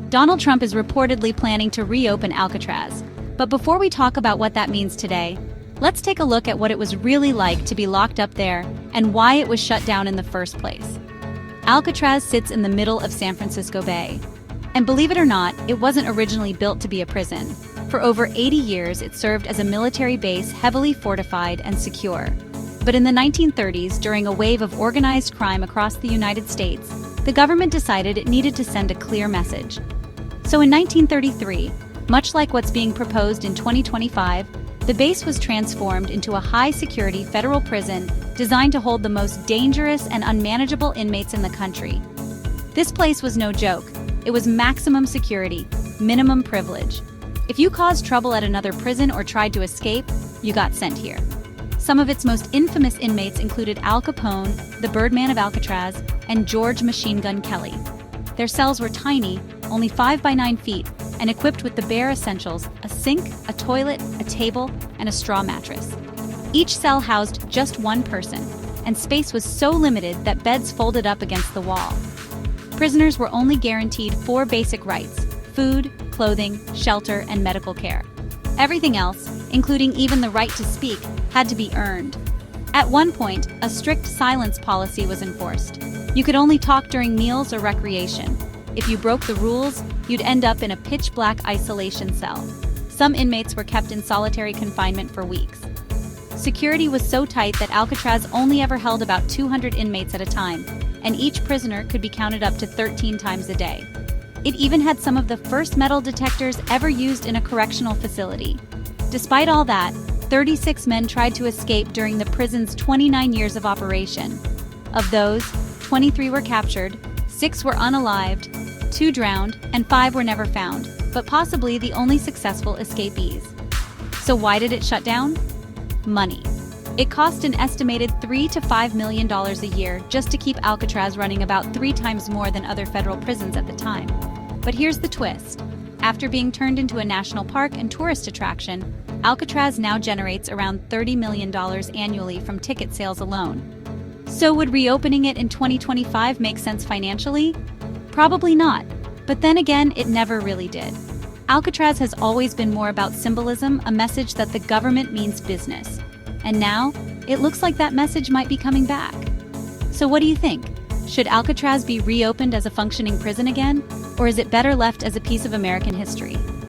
Donald Trump is reportedly planning to reopen Alcatraz. But before we talk about what that means today, let's take a look at what it was really like to be locked up there and why it was shut down in the first place. Alcatraz sits in the middle of San Francisco Bay. And believe it or not, it wasn't originally built to be a prison. For over 80 years, it served as a military base heavily fortified and secure. But in the 1930s, during a wave of organized crime across the United States, the government decided it needed to send a clear message. So in 1933, much like what's being proposed in 2025, the base was transformed into a high-security federal prison designed to hold the most dangerous and unmanageable inmates in the country. This place was no joke. It was maximum security, minimum privilege. If you caused trouble at another prison or tried to escape, you got sent here. Some of its most infamous inmates included Al Capone, the Birdman of Alcatraz, and George Machine Gun Kelly. Their cells were tiny, only 5 by 9 feet, and equipped with the bare essentials: a sink, a toilet, a table, and a straw mattress. Each cell housed just one person, and space was so limited that beds folded up against the wall. Prisoners were only guaranteed 4 basic rights: food, clothing, shelter, and medical care. Everything else, including even the right to speak, had to be earned. At one point, a strict silence policy was enforced. You could only talk during meals or recreation. If you broke the rules, you'd end up in a pitch-black isolation cell. Some inmates were kept in solitary confinement for weeks. Security was so tight that Alcatraz only ever held about 200 inmates at a time, and each prisoner could be counted up to 13 times a day. It even had some of the first metal detectors ever used in a correctional facility. Despite all that, 36 men tried to escape during the prison's 29 years of operation. Of those, 23 were captured, 6 were unalived, 2 drowned, and 5 were never found, but possibly the only successful escapees. So why did it shut down? Money. It cost an estimated $3 to $5 million a year just to keep Alcatraz running, about 3 times more than other federal prisons at the time. But here's the twist. After being turned into a national park and tourist attraction, Alcatraz now generates around $30 million annually from ticket sales alone. So would reopening it in 2025 make sense financially? Probably not. But then again, it never really did. Alcatraz has always been more about symbolism, a message that the government means business. And now, it looks like that message might be coming back. So what do you think? Should Alcatraz be reopened as a functioning prison again? Or is it better left as a piece of American history?